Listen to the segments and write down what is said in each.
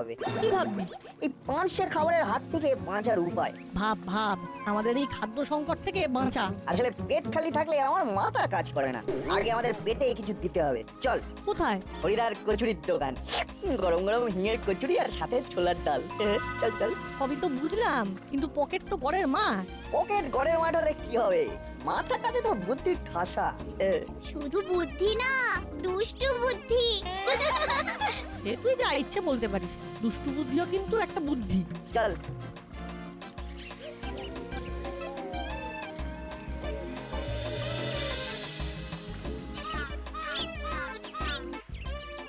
হবে। কি ভাববি? এই পাঁচশের খাবারের হাত থেকে বাঁচার উপায়। ভাব ভাব, আমাদের এই খাদ্য সংকট থেকে বাঁচা। আসলে পেট খালি থাকলে আমার মাথা কাজ করে না। আগে আমাদের পেটে কিছু দিতে হবে। চল কোথায়? হরিদার কচুরির দোকান, গরম গরম হিঙের কচুরি আর সাথে ছোলার ডাল। চল চল। সবই তো বুঝলাম, কিন্তু পকেট তো ঘরের মা। পকেট ঘরের মাঠে কি হবে, মাথাটাতে তো বুদ্ধির ঠাসা। শুধু বুদ্ধি না, দুষ্টু বুদ্ধি। সে তুই যা ইচ্ছে বলতে পারিস, দুষ্টু বুদ্ধিও কিন্তু একটা বুদ্ধি। চল।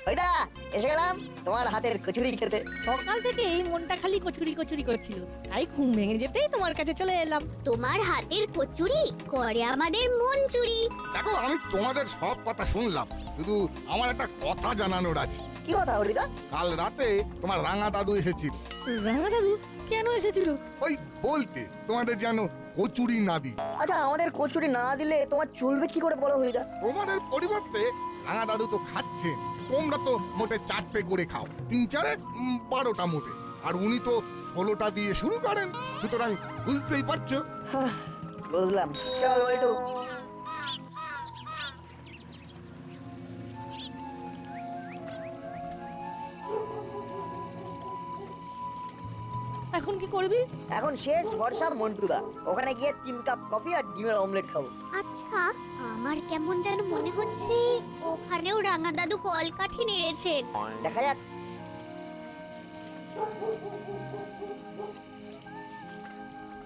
ওইটা এসে গেলাম তোমার হাতের কচুরি খেতে। সকাল থেকে এই মনটা খালি কচুরি কচুরি করছিল, তাই ঘুম ভেঙে যেতেই তোমার কাছে চলে এলাম। তোমার হাতের কচুরি করে আমাদের মন চুরি। দেখো, আমি তোমাদের সব কথা শুনলাম, শুধু আমার একটা কথা জানানোর আছে। কি কথা হরিদা? কাল রাতে তোমার রাঙা দাদু এসেছিল। রাঙা দাদু কেন এসেছিল? ওই বলতে তোমাদের যেন কচুরি না দিই। আচ্ছা, আমাদের কচুরি না দিলে তোমার চলবে কি করে বলো হরিদা? তোমাদের পরিবর্তে রাঙা দাদু তো খাচ্ছে, তোমরা তো মোটে 4টে করে খাও, 3 4 12টা মোটে, আর উনি তো 16টা দিয়ে শুরু করেন। সুতরাং বুঝতেই পারছো। বুঝলাম। চল বল্টু। এখন কি করবি? এখন শেষ ভরসা মন্টুদা, ওখানে গিয়ে 3 কাপ কফি আর ডিমের অমলেট খাবো। আচ্ছা, আমার কেমন যেন মনে হচ্ছে ওখানেও রাঙা দাদু কলকাঠি নেড়েছে। দেখা যাক।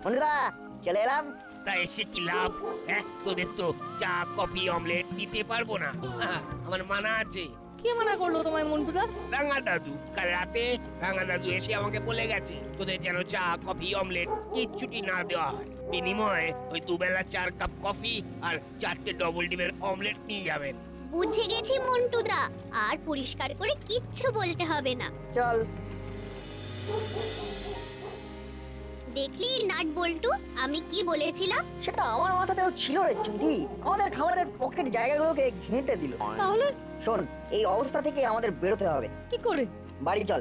মন্টুদা চলে এলাম। তা এসে কি লাভ? তোদের তো চা কফি অমলেট দিতে পারবো না। আমার মানা আছে। কে মানা করলো তোমায় মন্টুদা? রাঙা দাদু কাল রাতে রাঙা দাদু এসে আমাকে বলে গেছে তোদের যেন চা কফি অমলেট কিচ্ছুটি না দেওয়া হয়, বিনিময়ে ওই দুবেলা 4 কাপ কফি আর 4টে ডবল ডিমের অমলেট নিয়ে যাবেন। বুঝে গেছি মন্টুদা, আর পরিষ্কার করে কিচ্ছু বলতে হবে না। চল। দেখলি নাট বল্টু, আমি কি বলেছিলাম? সেটা আমার মাথাতেও ছিল রে চিমটি, আমাদের খাবারের পকেট জায়গাগুলোকে ঘেঁটে দিল। তাহলে শোন, এই অবস্থা থেকে আমাদের বেরোতে হবে। কি করে? বাড়ি চল,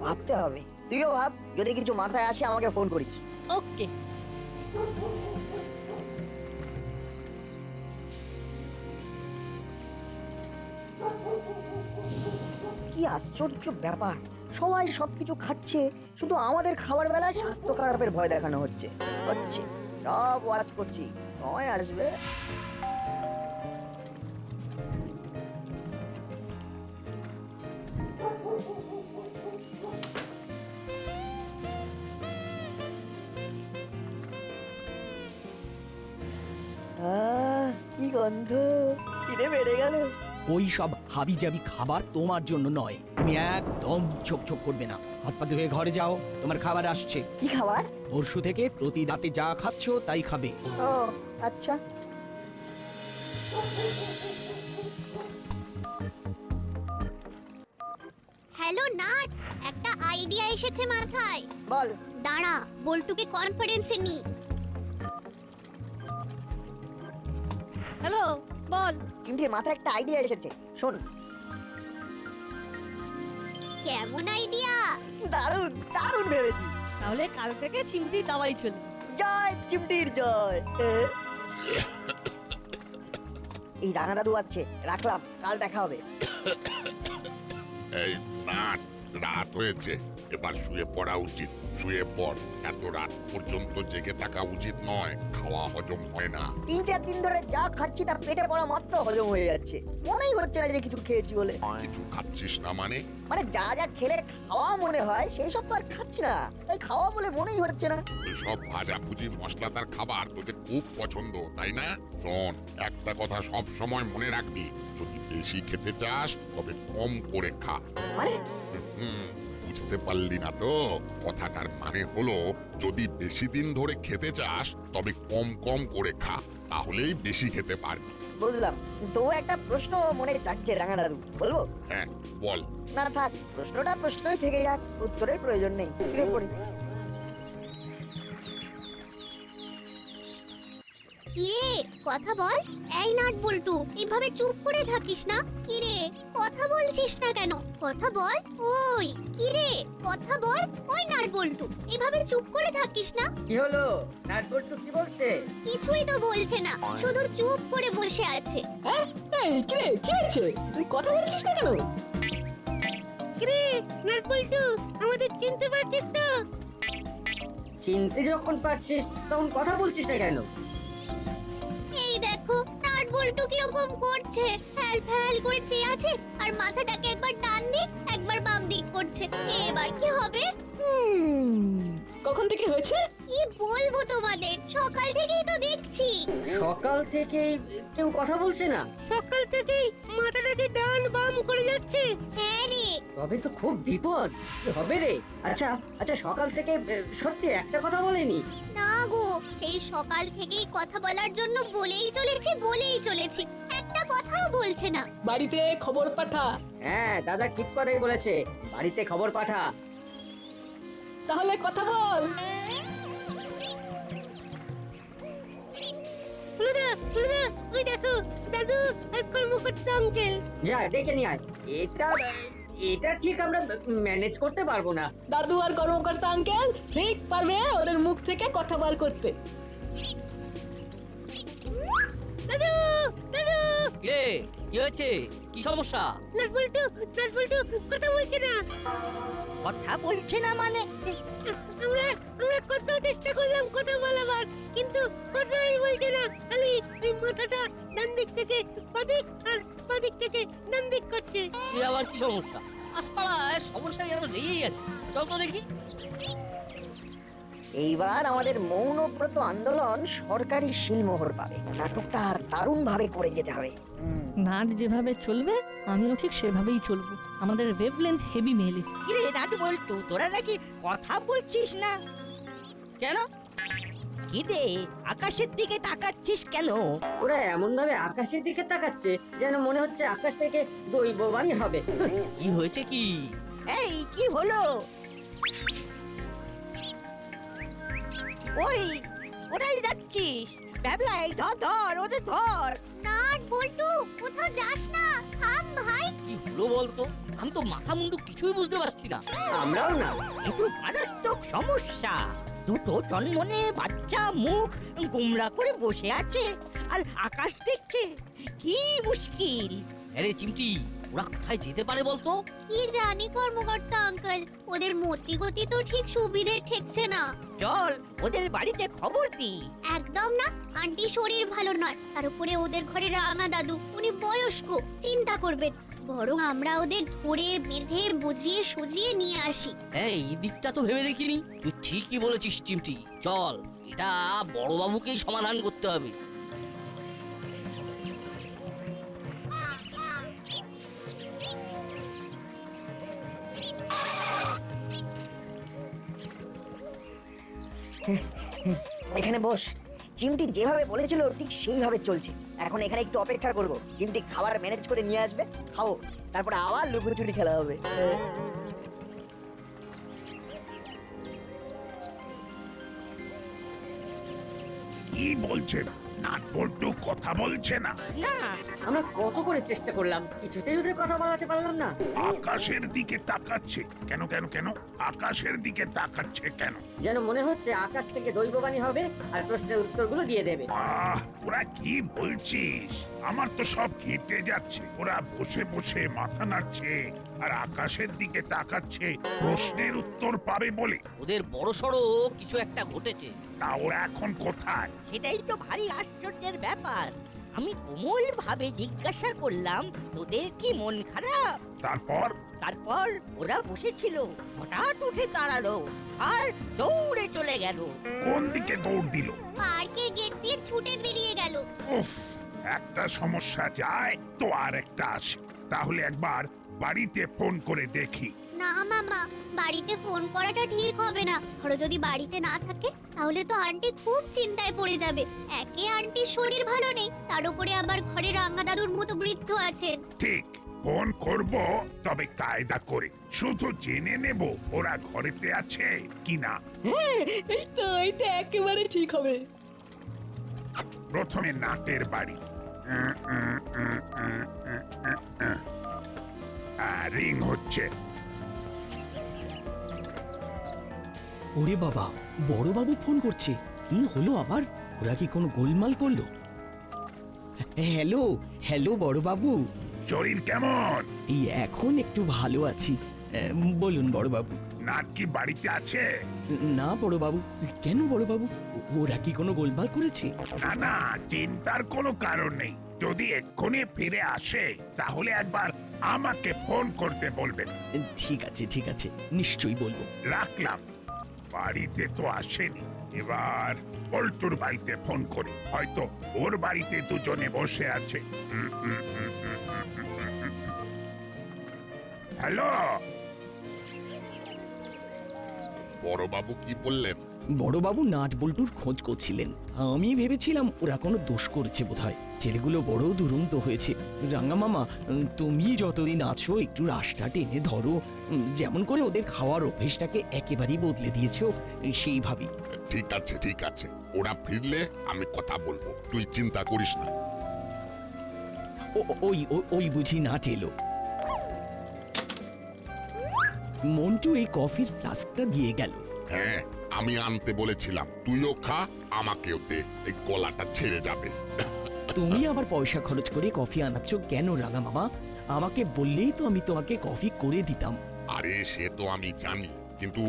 ভাবতে হবে। তুইও ভাব, যদি কিছু মাথায় আসে আমাকে ফোন করিস। ওকে। কি আশ্চর্য ব্যাপার, সবাই সবকিছু খাচ্ছে, শুধু আমাদের খাবার বেলায় স্বাস্থ্য খারাপের ভয় দেখানো হচ্ছে। সব ওয়াচ করছি, সময় আসবে। কি গন্ধ, খিদে বেড়ে গেল। ওই সব হাবিজাবি খাবার তোমার জন্য নয়, তুমি একদম ছোক করবে না। হাত পা ধুয়ে ঘরে যাও, তোমার খাবার আসছে। কি খাবার? পরশু থেকে প্রতি রাতে যা খাচ্ছ তাই খাবে। ও আচ্ছা। হ্যালো নাট, একটা আইডিয়া এসেছে মাথায়। বল। দাঁড়া, বল্টুকে কনফারেন্সে নি। হ্যালো, বল। চিমটির মাথায় একটা আইডিয়া এসেছে, শোন। কেমন আইডিয়া? দারুণ দারুণ ভেবেছি। তাহলে কাল থেকে চিমটি দাওয়াই চলে। জয় চিমটির জয়। এই রাঙা দাদু আসছে, রাখলাম, কাল দেখা হবে। এই রাত রাত হয়েছে, এবার শুয়ে পড়া উচিত। শুয়ে পড়, এত রাত পর্যন্ত জেগে থাকা উচিত নয়, খাওয়া হজম হয় না। 3 4 দিন ধরে যা খাচ্ছি তা পেটে পড়া মাত্র হজম হয়ে যাচ্ছে, মনেই হচ্ছে না যে কিছু খেয়েছি বলে। কিছু খাচ্ছিস না মানে? মানে যা যা খেলে খাওয়া মনে হয় সেই সব তো আর খাচ্ছি না, তাই খাওয়া বলে মনেই হচ্ছে না। সব ভাজা ভুজি মশলাদার খাবার তোদের খুব পছন্দ, তাই না? শোন, একটা কথা সব সময় মনে রাখবি, যদি বেশি খেতে চাস তবে কম করে খা। মানে বুঝতে পারলি না তো? কথাটার মানে হলো, যদি বেশি দিন ধরে খেতে চাস তবে কম কম করে খা, তাহলেই বেশি খেতে পারবি। বুঝলাম, তো একটা প্রশ্ন মনে জাগছে রাঙা দাদু, বলবো? হ্যাঁ বল। না থাক, প্রশ্নটা প্রশ্নই থেকে যাক, উত্তরের প্রয়োজন নেই। শুয়ে পড়ি। কিরে কথা বল। এই নাট বল্টু, এভাবে চুপ করে থাকিস না। কিরে কথা বলছিস না কেন? কথা বল। ওই কিরে কথা বল। ওই নাট বল্টু, এভাবে চুপ করে থাকিস না। কি হলো? নাটবল্টু কি বলছে? কিছুই তো বলছে না, শুধু চুপ করে বসে আছে। এই কিরে কি হচ্ছে? তুই কথা বলছিস না কেন? কিরে নাটবল্টু, আমাদের চিনতে পারছিস তো? চিনতে যখন পারছিস তখন কথা বলছিস না কেন? এই দেখো নাট বল্টু কিরকম করছে, ফ্যাল ফ্যাল করে চেয়ে আছে আর মাথাটাকে একবার ডান দিক একবার বাম দিক করছে। এবার কি হবে? কখন থেকে হয়েছে? কি বলবো তোমাদের, সকাল থেকেই তো দেখছি। সকাল থেকে কেউ কথা বলছে না? সকাল থেকেই মাথাটাকে ডান বাম করে যাচ্ছে। হ্যাঁ রে, তবে তো খুব বিপদ। কি হবে রে? আচ্ছা আচ্ছা, সকাল থেকে সত্যি একটা কথা বলেনি? না গো, সেই সকাল থেকেই কথা বলার জন্য বলেই চলেছি, একটা কথাও বলছে না। বাড়িতে খবর পাঠা। হ্যাঁ, দাদা ঠিক কথাই বলেছে, বাড়িতে খবর পাঠা। তাহলে কথা বল। হলুদা হলুদা, ওই দেখো দাদু আর কর্মকর্তা আঙ্কেল। যা ডেকে নিয়ে আয়। এটা ঠিক আমরা ম্যানেজ করতে পারবো না। দাদু আর কর্মকর্তা আঙ্কেল ঠিক পারবে ওদের মুখ থেকে কথা বার করতে। দাদু দাদু, রে কি হয়েছে? কি সমস্যা? নাটবল্টু কথা বলছে না। কথা বলছে না মানে? আমরা আমরা কত চেষ্টা করলাম কথা বলাবার, কিন্তু কথাই বলছে না। খালি এই মাথাটা ডান দিক থেকে বাদিক আর বাদিক থেকে ডান দিক করছে। এ আবার কি সমস্যা? আশপাড়ায় সমস্যা যেন লেগেই আছে। চল তো দেখি। এইবার আমাদের মৌনব্রত আন্দোলন সরকারি শিলমোহর পাবে। নাটকটা দারুণ ভাবে করে যেতে হবে। নাট যেভাবে চলবে আমিও ঠিক সেভাবেই চলবো। আমাদের ওয়েভলেন্থ হেভি মেলে। কিরে নাটবল্টু, তোরা নাকি কথা বলছিস না কেন? কি রে, আকাশের দিকে তাকাচ্ছিস কেন? ওরা এমন ভাবে আকাশের দিকে তাকাচ্ছে যেন মনে হচ্ছে আকাশ থেকে দৈববাণী হবে। কি হয়েছে কি? এই কি হলো? ওই কোথায় যাচ্ছিস? ব্যাবলাই ধর ওদের ধর। নাট বল্টু, কোথাও যাস না, থাম ভাই। কি হলো বলতো? আমি তো মাথা মুন্ডু কিছুই বুঝতে পারছি না। আমরাও না। কিন্তু মারাত্মক সমস্যা। দুটো জন্মনে বাচ্চা মুখ গোমরা করে বসে আছে আর আকাশ দেখছে। কি মুশকিল। আরে চিমটি, ওরা কোথায় যেতে পারে বলতো? কি জানি কর্মকর্তা আঙ্কেল, ওদের মতি গতি তো ঠিক সুবিধে ঠেকছে না। চল ওদের বাড়িতে খবর দি। একদম না, আন্টি শরীর ভালো নয়, তার উপরে ওদের ঘরে রাঙা দাদু, উনি বয়স্ক, চিন্তা করবেন। বরং আমরা ওদের ধরে বেঁধে বুঝিয়ে সুজিয়ে নিয়ে আসি। এই দিকটা তো ভেবে দেখিনি। তুই ঠিকই বলেছিস চিমটি। চল, এটা বড়বাবুকেই সমাধান করতে হবে। এখানে বস। চিমটি যেভাবে বলেছিল ঠিক সেইভাবে চলছে। এখন এখানে একটু অপেক্ষা করব। চিমটি খাবার ম্যানেজ করে নিয়ে আসবে, খাবো, তারপরে আবার লুকোচুরি খেলা হবে। কি বলছেন? নাটবল্টু কথা বলছে না। না, আমরা কত করে চেষ্টা করলাম, কিছুতেই ওদের কথা বলাতে পারলাম না। আকাশের দিকে তাকাচ্ছে কেন কেন কেন? আকাশের দিকে তাকাচ্ছে কেন? যেন মনে হচ্ছে আকাশ থেকে দৈববাণী হবে আর প্রশ্নের উত্তরগুলো দিয়ে দেবে। ওরা কি বলছিস? আমার তো সব কেটে যাচ্ছে। ওরা বসে বসে মাথা নাড়ছে আর আকাশের দিকে তাকাচ্ছে প্রশ্নের উত্তর পাবে বলে। ওদের বড়সড় কিছু একটা ঘটেছে। তা ওরা এখন কোথায়? সেটাই তো ভারী আশ্চর্যের ব্যাপার। আমি কোমল ভাবে জিজ্ঞাসা করলাম, তোদের কি মন খারাপ? তারপর ওরা বসেছিল, হঠাৎ উঠে দাঁড়ালো আর দৌড়ে চলে গেল। কোন দিকে দৌড় দিল? পার্কের গেট দিয়ে ছুটে বেরিয়ে গেল। উফ, একটা সমস্যা যায় তো আর একটা আসে। তাহলে একবার বাড়িতে ফোন করে দেখি। না মামা, বাড়িতে ফোন করাটা ঠিক হবে না। ধরো যদি বাড়িতে না থাকে তাহলে তো আন্টি খুব চিন্তায় পড়ে যাবে। একে আন্টির শরীর ভালো নেই, তার উপরে আবার ঘরে রাঙা দাদুর মতো বৃদ্ধ আছেন। ঠিক, ফোন করব, তবে কায়দা করে। শুধু জেনে নেব ওরা ঘরেতে আছে কিনা। এই তো একেবারে ঠিক হবে। প্রথমে নাটের বাড়ি। রিং হচ্ছে। ওরে বাবা, বড়বাবু ফোন করছে। কি হলো আবার? ওরা কি কোনো গোলমাল করলো? হ্যালো হ্যালো বড়বাবু। শরীর কেমন? এই এখন একটু ভালো আছি। বলুন বড়বাবু। নাট কি বাড়িতে আছে? না বড়বাবু। কেন বড়বাবু, ওরা কি কোনো গোলমাল করেছে? না না, চিন্তার কোনো কারণ নেই। যদি এক্ষুনি ফিরে আসে তাহলে একবার আমাকে ফোন করতে বলবেন। ঠিক আছে ঠিক আছে, নিশ্চয়ই বলবো। রাখলাম। বাড়িতে তো আসেনি, এবার পল্টুর বাড়িতে ফোন করি। হয়তো ওর বাড়িতে দুজনে বসে আছে। হ্যালো। বড়বাবু কি বললেন? বড়বাবু নাট বল্টুর খোঁজ করছিলেন। আমি ভেবেছিলাম ওরা কোনো দোষ করেছে বোধহয়। ছেলেগুলো বড় দুরন্ত হয়েছে। রাঙা মামা, তুমি যতদিন আছো একটু রাশটা টেনে ধরো। যেমন করে ওদের খাওয়ার অভ্যেসটাকে একেবারেই বদলে দিয়েছো, সেইভাবেই। ঠিক আছে ঠিক আছে, ওরা ফিরলে আমি কথা বলবো, তুই চিন্তা করিস না। ওই বুঝি নাট এলো। মন্টু এই কফির ফ্লাস্কটা দিয়ে গেল। হ্যাঁ, আমি আনতে বলেছিলাম, তুইও খা, আমাকেও দে, এই গলাটা ছেড়ে যাবে। তুমি আবার পয়সা খরচ করে কফি আনাচ্ছ কেন রাঙা মামা? আমাকে বললেই তো আমি তোমাকে কফি করে দিতাম। আরে সে তো আমি জানি, কিন্তু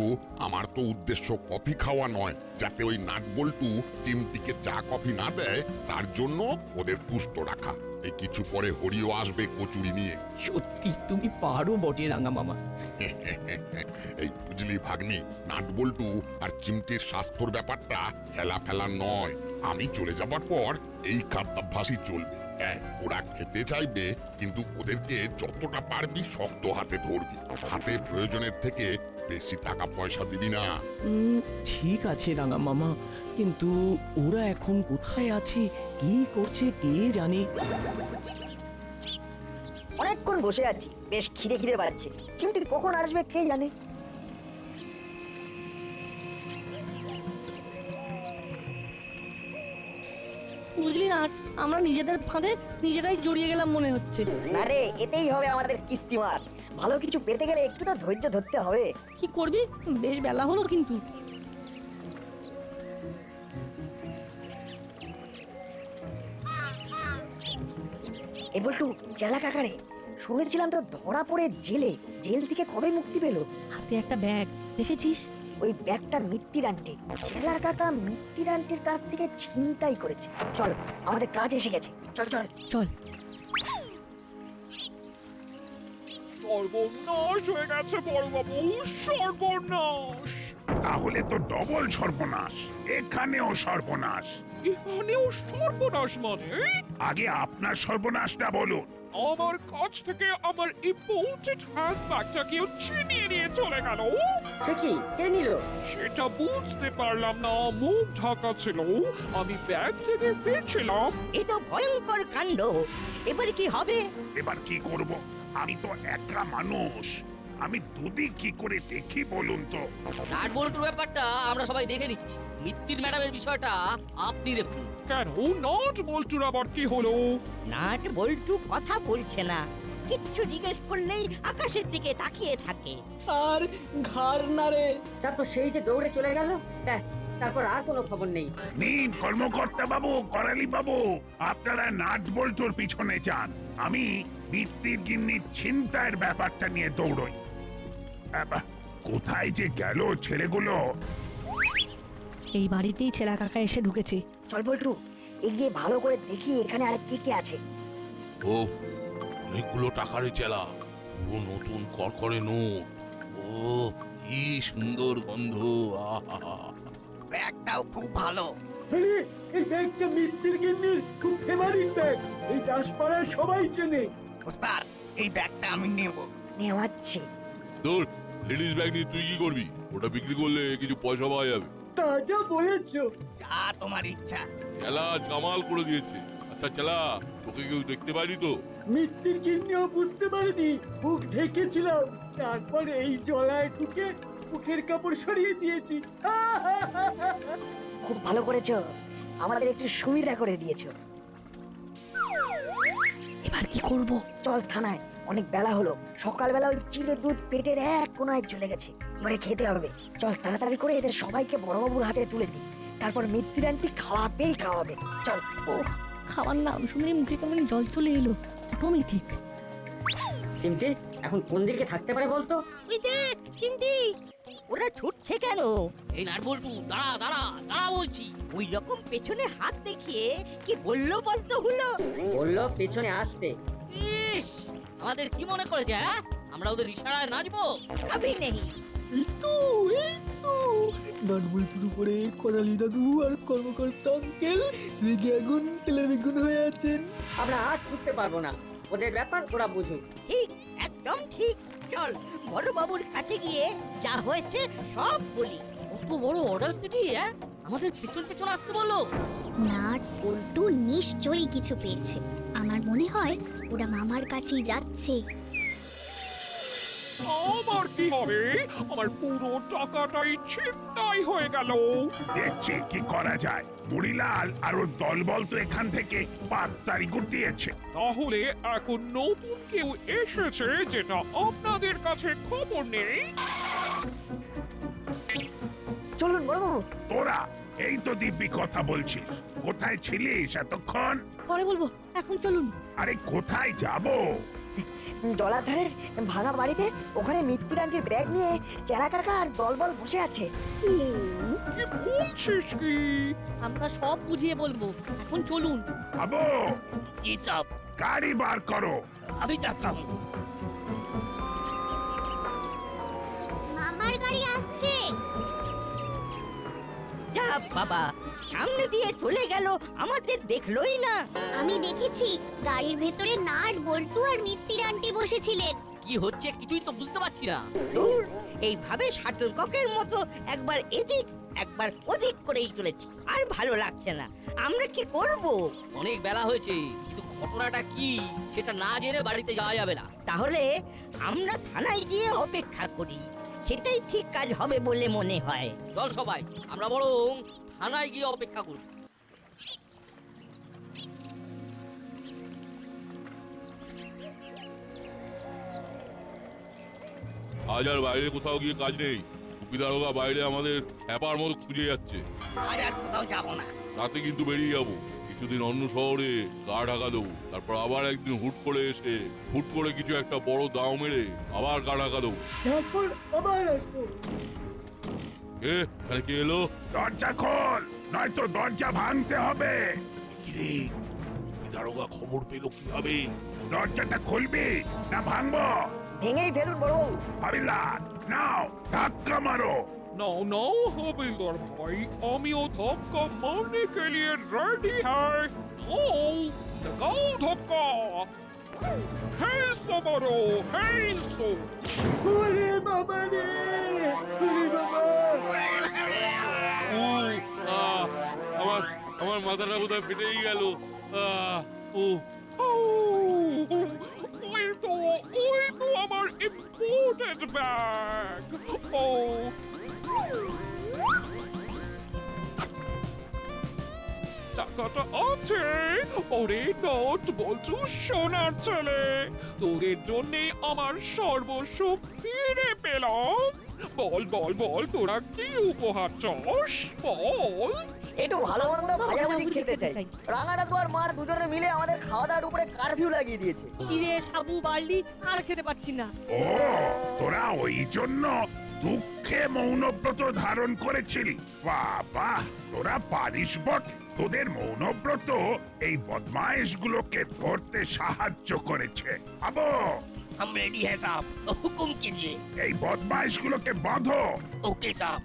আমার তো উদ্দেশ্য কফি খাওয়া নয়, যাতে ওই নাট বল্টু চিমটিকে চা কফি না দেয় তার জন্য ওদের তুষ্ট রাখা। এই কিছু পরে হরিও আসবে কচুরি নিয়ে। সত্যি তুমি পারো বটে রাঙা মামা। এই বুঝলি ভাগ্নি, নাট বল্টু আর চিমটির স্বাস্থ্যর ব্যাপারটা ফেলা ফেলা নয়। আমি চলে যাবার পর এই খাদ্যাভ্যাসই চলবে। ওরা খেতে চাইবে, কিন্তু ওদেরকে যতটা পারবি শক্ত হাতে ধরবি। হাতে প্রয়োজনের থেকে বেশি টাকা পয়সা দিবি না। ঠিক আছে রাঙা মামা, কিন্তু ওরা এখন কোথায় আছে, কি করছে কে জানে। অনেকক্ষণ বসে আছি, বেশ খিদে খিদে পাচ্ছে। চিমটি কখন আসবে কে জানে। বুঝলি না, আমরা নিজেদের ফাঁদে নিজেরাই জড়িয়ে গেলাম মনে হচ্ছে। না রে, এতেই হবে আমাদের কিস্তিমাত। ভালো কিছু পেতে গেলে একটু তো ধৈর্য ধরতে হবে। কি করবি? বেশ বেলা হলো কিন্তু। এ বল্টু, চেলা কাকারে শুনেছিলাম তো ধরা পড়ে জেলে। জেল থেকে কবে মুক্তি পেল? হাতে একটা ব্যাগ, দেখেছিস? ওই ব্যাগটা মিত্তির আন্টির। চেলা কাকা মিত্তির আন্টির কাছ থেকে ছিনতাই করেছে। চল, আমাদের কাজ এসে গেছে। চল চল চল। সর্বনাশ হয়ে গেছে বড়বাবু, সর্বনাশ। তাহলে তো ডবল সর্বনাশ, এখানেও সর্বনাশ। এখানেও সর্বনাশ মানে? আগে আপনার সর্বনাশটা বলুন। আমার কাছ থেকে আমার ইম্পোর্টেড হ্যান্ডব্যাগটা কেউ ছিনিয়ে নিয়ে চলে গেল। সে কি, কে নিল? সেটা বুঝতে পারলাম না, মুখ ঢাকা ছিল। আমি ব্যাগ থেকে ফিরছিলাম। এ তো ভয়ঙ্কর কাণ্ড। এবারে কি হবে? এবার কি করব? আমি তো একা মানুষ, আমি দুদিক কি করে দেখি বলুন তো। নাট বল্টুর ব্যাপারটা আমরা সবাই দেখে নিচ্ছি, মিত্তির ম্যাডামের বিষয়টা আপনি দেখুন। কেন নাট বল্টুর আবার কি হলো? নাট বল্টু কথা বলছে না, কিচ্ছু জিজ্ঞেস করলেই আকাশের দিকে তাকিয়ে থাকে। আর ঘাড় নাড়ে। তারপর সেই যে দৌড়ে চলে গেল, ব্যাস, তারপর আর কোনো খবর নেই। নিন কর্মকর্তা বাবু, করালি বাবু, আপনারা নাট বল্টুর পিছনে যান, আমি মিত্তির গিন্নির ছিনতাইয়ের ব্যাপারটা নিয়ে দৌড়ই। কোথায় যে গেল ছেলেগুলো? এই বাড়িতেই ছেলা কাকা এসে ঢুকেছে। চল বল্টু, এগিয়ে ভালো করে দেখি এখানে আর কে কে আছে। ও অনেকগুলো টাকারে চেলা, পুরো নতুন করকরে নোট। ও কি সুন্দর গন্ধ, আহা। ব্যাগটাও খুব ভালো। আরে এই ব্যাগটা মিত্তির গিন্নির খুব ফেভারিট ব্যাগ, এই দাসপাড়ার সবাই চেনে। ওস্তাদ, এই ব্যাগটা আমি নেব। নেওয়াচ্ছি। তোর লেডিস ব্যাগ নিয়ে তুই কি করবি? ওটা বিক্রি করলে কিছু পয়সা পাওয়া যাবে। তা যা বলেছো। যা তোমার ইচ্ছা। চেলা জামাল করে দিয়েছে। আচ্ছা চেলা, তোকে কেউ দেখতে পারি তো? মিত্তির গিন্নিও বুঝতে পারেনি, মুখ ঢেকেছিলাম। তারপর এই জলায় ঢুকে মুখের কাপড় সরিয়ে দিয়েছি। খুব ভালো করেছো। আমাদের একটু সুবিধা করে দিয়েছো। এবার কি করব? চল থানায়, অনেক বেলা হলো। সকালবেলা ওই চিলের দুধ পেটের এক কোনায় চলে গেছে, এবারে খেতে হবে। চল তাড়াতাড়ি করে এদের সবাইকে বড়বাবুর হাতে তুলে দিই, তারপর মিত্তির আন্টি খাওয়াবেই খাওয়াবে। চল। ও খাওয়ার নাম শুনে মুখে কেমন জল চলে এলো। অটোমেটিক। চিমটি এখন কোন দিকে থাকতে পারে বলতো? ওই দেখ চিমটি, ওরা ছুটছে কেন? এই নাট বল্টু দাঁড়া দাঁড়া দাঁড়া বলছি। ওই রকম পেছনে হাত দেখিয়ে কি বললো বলতো হলো? বললো পেছনে আসতে। ইস, আমাদের কি মনে করেছে হ্যাঁ? আমরা ওদের ইশারায় নাচবো? আমি নেই। নাটবল্টুর উপরে করালি দাদু আর কর্মকর্তা আঙ্কেল রেগে আগুন তেলে বেগুন হয়ে আছেন। আমরা আর ছুটতে পারবো না, ওদের ব্যাপার ওরা বুঝুক। ঠিক, একদম ঠিক। চল বড়বাবুর কাছে গিয়ে যা হয়েছে সব বলি। কত বড় অর্ডার দিদি হ্যাঁ? আমাদের পেছন পেছন আসতে বললো। নাট বল্টু নিশ্চয়ই কিছু পেয়েছে। আমার মনে হয় ওরা মামার কাছেই যাচ্ছে। আমার কি হবে? আমার পুরো টাকাটাই ছিনতাই হয়ে গেল। দেখছি কি করা যায়। মুড়িলাল আর ওর দলবল তো এখান থেকে পাত্তারি গুটিয়েছে। তাহলে এখন নতুন কেউ এসেছে যেটা আপনাদের কাছে খবর নেই। চলুন বড়বাবু। তোরা এই তো দিব্যি কথা বলছিস, কোথায় ছিলিস এতক্ষণ? পরে বলবো, এখন চলুন। আরে কোথায় যাব? জলার ধারের ভাঙা বাড়িতে, ওখানে মিত্তির আন্টির ব্যাগ নিয়ে চেলা কাকা আর দলবল বসে আছে। কি বলছিস কি? আমরা সব বুঝিয়ে বলবো, এখন চলুন। আবো জি সব, গাড়ি বার করো। আমি যাচ্লাম। মামার গাড়ি আসছে। যা বাবা, সামনে দিয়ে চলে গেল, আমাদের দেখলোই না। আমি দেখেছি গাড়ির ভেতরে নাট বল্টু আর মিত্তির আন্টি বসেছিলেন। কি হচ্ছে কিছুই তো বুঝতে পারছি না। দূর, এইভাবে শাটল ককের মতো একবার এদিক একবার ওদিক করেই চলেছি, আর ভালো লাগছে না। আমরা কি করব? অনেক বেলা হয়েছে, কিন্তু ঘটনাটা কি সেটা না জেনে বাড়িতে যাওয়া যাবে না। তাহলে আমরা থানায় গিয়ে অপেক্ষা করি, সেটাই ঠিক কাজ হবে বলে মনে হয়। চল সবাই, আমরা বরং থানায় গিয়ে অপেক্ষা করি। আজ আর বাইরে কোথাও গিয়ে কাজ নেই। সুবিধারোগা বাইরে আমাদের হ্যাপার মতো খুঁজে যাচ্ছে। আজ আর কোথাও যাবো না। রাতে কিন্তু বেরিয়ে যাবো, কিছুদিন অন্য শহরে গা ঢাকা দেবো, তারপর আবার একদিন হুট করে এসে হুট করে কিছু একটা বড় দাও মেরে আবার গা ঢাকা দেবো। তারপর আবার আসবো। এখানে কে এলো? দরজা খোল, নয়তো দরজা ভাঙতে হবে। কিরে, সুবিধারোগা খবর পেলো কিভাবে? দরজাটা খুলবি না ভাঙবো? ভেঙেই ফেলুন বড়বাবু। হাবিলদার নাও, ধাক্কা মারো। নাও নাও হবিলদার ভাই, আমিও ধক্কা মারने के लिए रेडी है। नाও, लगाओ धक्का। হেসো বড়, হেসো। ওরে বাবা রে, ওরে বাবা। আমার মাথাটা বোধহয় ফেটেই গেল। ওই তো আমার ইম্পোর্টেড ব্যাগ। ও টাকাটা আছে। ওরে নোট বলছু সোনার ছেলে, তোদের জন্যে আমার সর্বস্ব ফিরে পেলাম। বল বল বল, তোরা কি উপহার চাস বল? একটু ভালো মন্দ ভাজাভুজি খেতে চাই। রাঙা দাদু আর মা দুজনে মিলে আমাদের খাওয়া দাওয়ার উপরে কারফিউ লাগিয়ে দিয়েছে। কিরে সাবু বার্লি, আর খেতে পাচ্ছি না। ও, তোরা ওই জন্য দুঃখে মৌনব্রত ধারণ করেছিলি? বাবা, তোরা পারিস বটে। তোদের মৌনব্রত এই বদমাইশগুলোকে ধরতে সাহায্য করেছে। আবো हम रेडी है साहब, हुकुम कीजिए। এই বদমাইশগুলোকে বাঁধো। ओके साहब।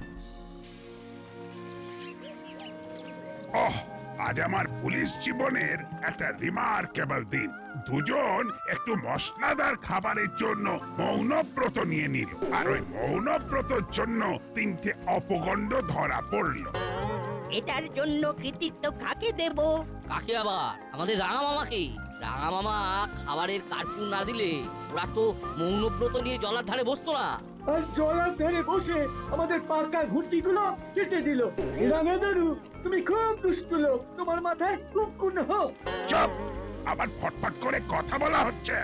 ওহ, আজ আমার পুলিশ জীবনের একটা রিমার্কেবল দিন। দুজন একটু মশলাদার খাবারের জন্য মৌনব্রত নিয়ে নিল, আর ওই মৌনব্রতর জন্য 3টে অপগণ্ড ধরা পড়লো। এটার জন্য কৃতিত্ব কাকে দেব? কাকে আবার? আমাদের রাঙা মামাকে। রাঙা মামা খাবারের কার্টুন না দিলে ওরা তো মৌনব্রত নিয়ে জলার ধারে বসতো না। আর জলার ধারে বসে আমাদের পাকা ঘুঁটিগুলো কেটে দিল। রাঙা দাদু, তুমি খুব দুষ্টু লোক, তোমার মাথায় কুকুন হোক। চুপ! আবার ফটফট করে কথা বলা হচ্ছে।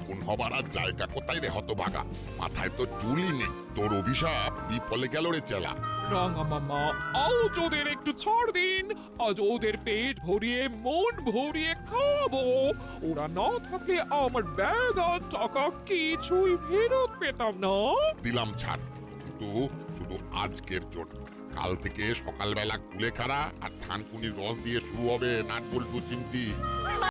কোন হবার আর জায়গা কোথায় রে হতভাগা? মাথায় তো চুলই নেই। তোর অভিশাপ বিফলে গেল রে চেলা। রাঙা মামা আজ ওদের একটু ছাড় দিন, আজ ওদের পেট ভরিয়ে মন ভরিয়ে খাবো। ওরা না থাকলে আমার ব্যাগ আর টাকা কিছুই ফেরত পেতাম না। দিলাম ছাড়, কিন্তু শুধু আজকের জন্য। কাল থেকে সকালবেলা কুলেখাড়া আর থানকুনির রস দিয়ে শুরু হবে নাট বল্টু চিমটি।